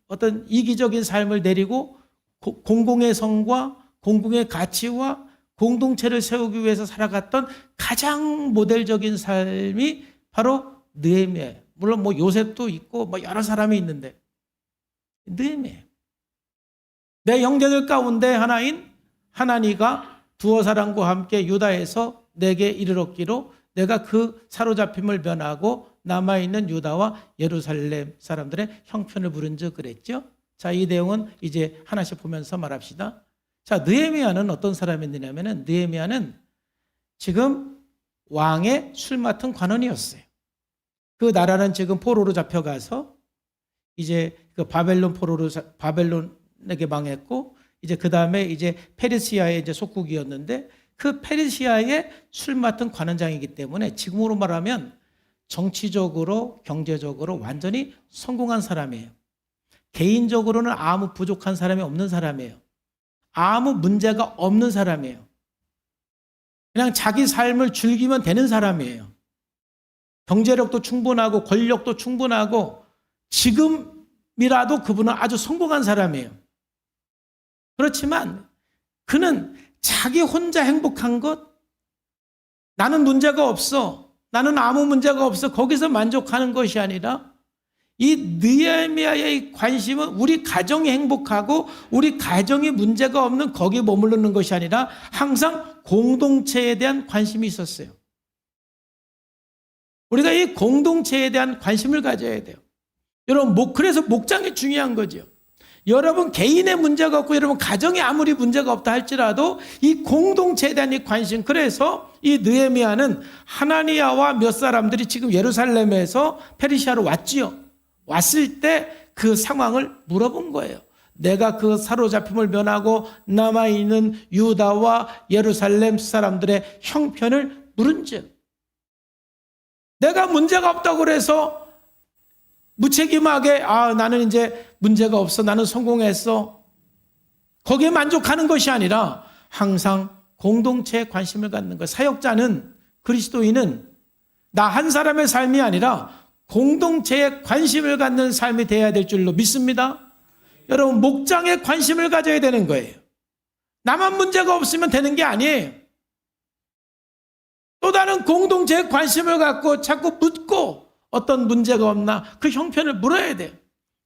어떤 이기적인 삶을 내리고 공공의 성과 공공의 가치와 공동체를 세우기 위해서 살아갔던 가장 모델적인 삶이 바로 느헤미야예요. 물론 뭐 요셉도 있고 뭐 여러 사람이 있는데 느헤미야예요. 내 형제들 가운데 하나인 하나니가 두어 사람과 함께 유다에서 내게 이르렀기로 내가 그 사로잡힘을 면하고 남아있는 유다와 예루살렘 사람들의 형편을 부른즉 그랬죠. 자, 이 내용은 이제 하나씩 보면서 말합시다. 자, 느헤미야는 어떤 사람이었냐면은 느헤미야는 지금 왕의 술 맡은 관원이었어요. 그 나라는 지금 포로로 잡혀가서 이제 그 바벨론에게 망했고 이제 그 다음에 이제 페르시아의 이제 속국이었는데 그 페르시아의 술 맡은 관원장이기 때문에 지금으로 말하면 정치적으로 경제적으로 완전히 성공한 사람이에요. 개인적으로는 아무 부족한 사람이 없는 사람이에요. 아무 문제가 없는 사람이에요. 그냥 자기 삶을 즐기면 되는 사람이에요. 경제력도 충분하고 권력도 충분하고 지금이라도 그분은 아주 성공한 사람이에요. 그렇지만 그는 자기 혼자 행복한 것, 나는 문제가 없어, 나는 아무 문제가 없어, 거기서 만족하는 것이 아니라 이 느헤미야의 관심은 우리 가정이 행복하고 우리 가정이 문제가 없는 거기에 머무르는 것이 아니라 항상 공동체에 대한 관심이 있었어요. 우리가 이 공동체에 대한 관심을 가져야 돼요. 여러분, 그래서 목장이 중요한 거죠. 여러분 개인의 문제가 없고 여러분 가정에 아무리 문제가 없다 할지라도 이 공동체에 대한 이 관심, 그래서 이 느헤미야는 하나니야와 몇 사람들이 지금 예루살렘에서 페르시아로 왔지요. 왔을 때 그 상황을 물어본 거예요. 내가 그 사로잡힘을 면하고 남아있는 유다와 예루살렘 사람들의 형편을 물은즉, 내가 문제가 없다고 그래서 무책임하게 나는 이제 문제가 없어, 나는 성공했어, 거기에 만족하는 것이 아니라 항상 공동체에 관심을 갖는 것. 사역자는, 그리스도인은 나 한 사람의 삶이 아니라 공동체에 관심을 갖는 삶이 되어야 될 줄로 믿습니다. 여러분, 목장에 관심을 가져야 되는 거예요. 나만 문제가 없으면 되는 게 아니에요. 또 다른 공동체에 관심을 갖고 자꾸 묻고 어떤 문제가 없나 그 형편을 물어야 돼요.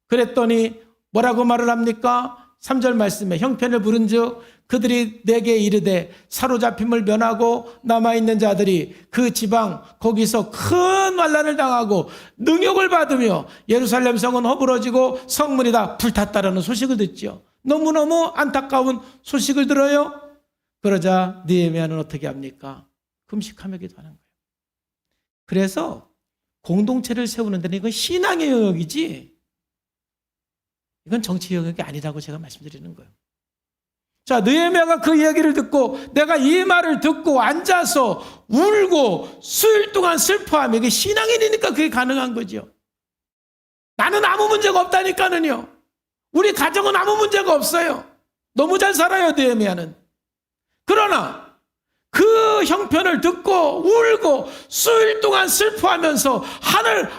그랬더니 뭐라고 말을 합니까? 3절 말씀에 형편을 물은즉 그들이 내게 이르되 사로잡힘을 면하고 남아있는 자들이 그 지방 거기서 큰 환난을 당하고 능욕을 받으며 예루살렘 성은 허물어지고 성문이 다 불탔다라는 소식을 듣죠. 너무너무 안타까운 소식을 들어요. 그러자 느헤미야는 어떻게 합니까? 금식하며 기도하는 거예요. 그래서 공동체를 세우는 데는 이건 신앙의 영역이지 이건 정치 영역이 아니라고 제가 말씀드리는 거예요. 자, 느헤미야가 그 얘기를 듣고 내가 이 말을 듣고 앉아서 울고 수일 동안 슬퍼하며 이게 신앙인이니까 그게 가능한 거죠. 나는 아무 문제가 없다니까는요. 우리 가정은 아무 문제가 없어요. 너무 잘 살아요, 느헤미야는. 그러나 그 형편을 듣고 울고 수일 동안 슬퍼하면서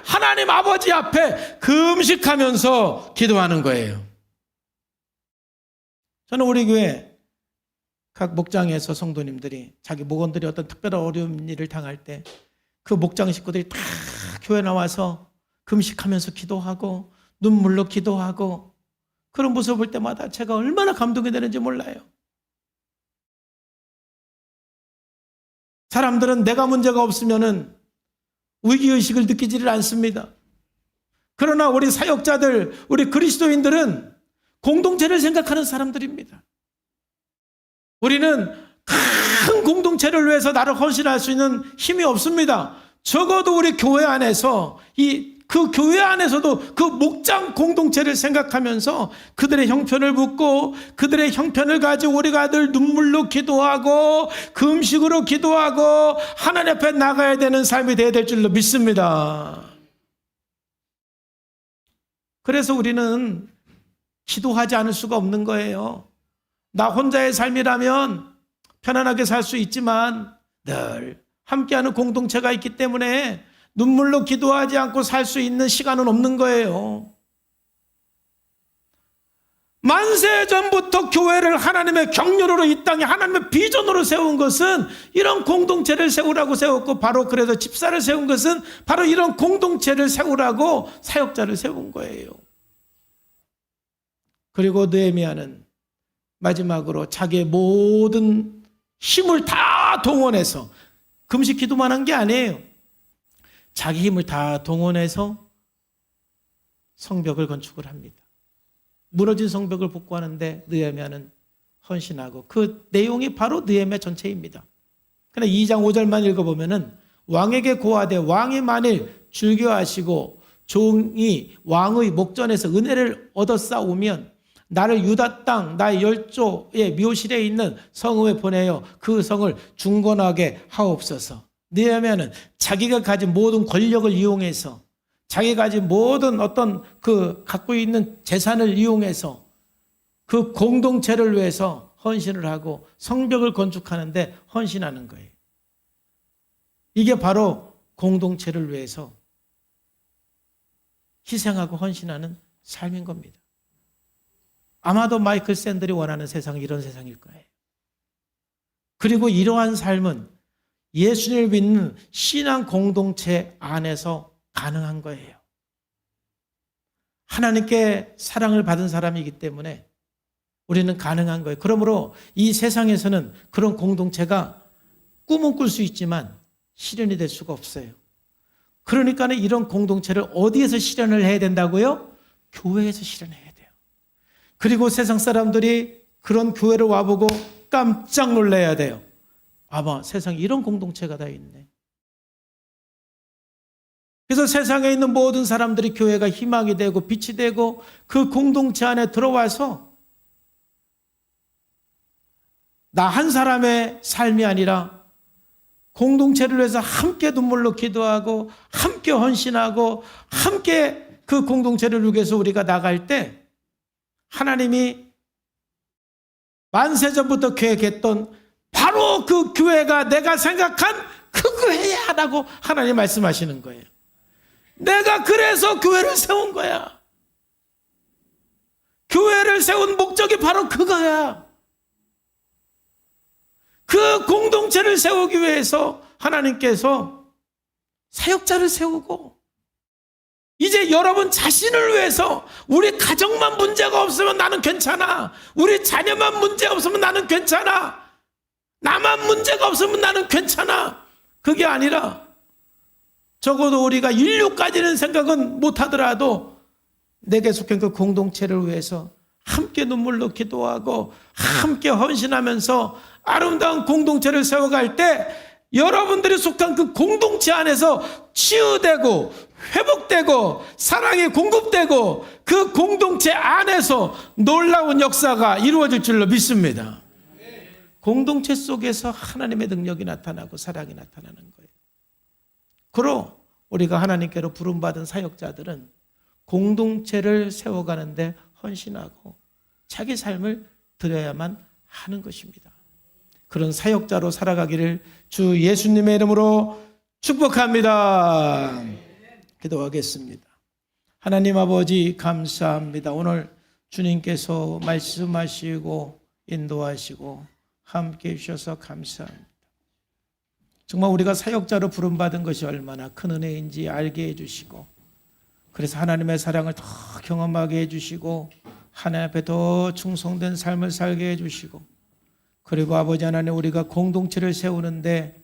하나님 아버지 앞에 금식하면서 기도하는 거예요. 저는 우리 교회 각 목장에서 성도님들이 자기 목원들이 어떤 특별한 어려운 일을 당할 때 그 목장 식구들이 다 교회 나와서 금식하면서 기도하고 눈물로 기도하고 그런 모습을 볼 때마다 제가 얼마나 감동이 되는지 몰라요. 사람들은 내가 문제가 없으면은 위기의식을 느끼지를 않습니다. 그러나 우리 사역자들, 우리 그리스도인들은 공동체를 생각하는 사람들입니다. 우리는 큰 공동체를 위해서 나를 헌신할 수 있는 힘이 없습니다. 적어도 우리 교회 안에서 그 교회 안에서도 그 목장 공동체를 생각하면서 그들의 형편을 묻고 그들의 형편을 가지고 우리가 늘 눈물로 기도하고 금식으로 기도하고 하나님 앞에 나가야 되는 삶이 되어야 될 줄로 믿습니다. 그래서 우리는 기도하지 않을 수가 없는 거예요. 나 혼자의 삶이라면 편안하게 살 수 있지만 늘 함께하는 공동체가 있기 때문에 눈물로 기도하지 않고 살 수 있는 시간은 없는 거예요. 만세 전부터 교회를 하나님의 경륜으로 이 땅에 하나님의 비전으로 세운 것은 이런 공동체를 세우라고 세웠고 바로 그래서 집사를 세운 것은 바로 이런 공동체를 세우라고 사역자를 세운 거예요. 그리고 느헤미야는 마지막으로 자기의 모든 힘을 다 동원해서 금식 기도만 한 게 아니에요. 자기 힘을 다 동원해서 성벽을 건축을 합니다. 무너진 성벽을 복구하는데 느헤미야는 헌신하고 그 내용이 바로 느헤미야 전체입니다. 그러나 2장 5절만 읽어보면은 왕에게 고하되 왕이 만일 즐겨하시고 종이 왕의 목전에서 은혜를 얻어 싸우면 나를 유다 땅 나의 열조의 묘실에 있는 성읍에 보내어 그 성을 중건하게 하옵소서. 느헤미야는 자기가 가진 모든 권력을 이용해서 자기가 가진 모든 어떤 그 갖고 있는 재산을 이용해서 그 공동체를 위해서 헌신을 하고 성벽을 건축하는데 헌신하는 거예요. 이게 바로 공동체를 위해서 희생하고 헌신하는 삶인 겁니다. 아마도 마이클 샌들이 원하는 세상은 이런 세상일 거예요. 그리고 이러한 삶은 예수님을 믿는 신앙 공동체 안에서 가능한 거예요. 하나님께 사랑을 받은 사람이기 때문에 우리는 가능한 거예요. 그러므로 이 세상에서는 그런 공동체가 꿈은 꿀 수 있지만 실현이 될 수가 없어요. 그러니까 이런 공동체를 어디에서 실현을 해야 된다고요? 교회에서 실현해야 돼요. 그리고 세상 사람들이 그런 교회를 와보고 깜짝 놀라야 돼요. 아마 세상에 이런 공동체가 다 있네. 그래서 세상에 있는 모든 사람들이 교회가 희망이 되고 빛이 되고 그 공동체 안에 들어와서 나 한 사람의 삶이 아니라 공동체를 위해서 함께 눈물로 기도하고 함께 헌신하고 함께 그 공동체를 위해서 우리가 나갈 때 하나님이 만세전부터 계획했던 바로 그 교회가 내가 생각한 그 교회야라고 하나님 말씀하시는 거예요. 내가 그래서 교회를 세운 거야. 교회를 세운 목적이 바로 그거야. 그 공동체를 세우기 위해서 하나님께서 사역자를 세우고 이제 여러분 자신을 위해서 우리 가정만 문제가 없으면 나는 괜찮아. 우리 자녀만 문제 없으면 나는 괜찮아. 나만 문제가 없으면 나는 괜찮아. 그게 아니라 적어도 우리가 인류까지는 생각은 못하더라도 내게 속한 그 공동체를 위해서 함께 눈물로 기도하고 함께 헌신하면서 아름다운 공동체를 세워갈 때 여러분들이 속한 그 공동체 안에서 치유되고 회복되고 사랑이 공급되고 그 공동체 안에서 놀라운 역사가 이루어질 줄로 믿습니다. 공동체 속에서 하나님의 능력이 나타나고 사랑이 나타나는 거예요. 그로 우리가 하나님께로 부름받은 사역자들은 공동체를 세워가는데 헌신하고 자기 삶을 드려야만 하는 것입니다. 그런 사역자로 살아가기를 주 예수님의 이름으로 축복합니다. 기도하겠습니다. 하나님 아버지 감사합니다. 오늘 주님께서 말씀하시고 인도하시고 함께 해주셔서 감사합니다. 정말 우리가 사역자로 부름받은 것이 얼마나 큰 은혜인지 알게 해주시고, 그래서 하나님의 사랑을 더 경험하게 해주시고, 하나님 앞에 더 충성된 삶을 살게 해주시고, 그리고 아버지 하나님, 우리가 공동체를 세우는데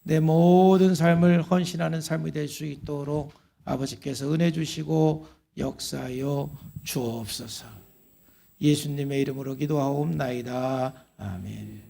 내 모든 삶을 헌신하는 삶이 될 수 있도록 아버지께서 은혜 주시고 역사하여 주옵소서. 예수님의 이름으로 기도하옵나이다. 아멘.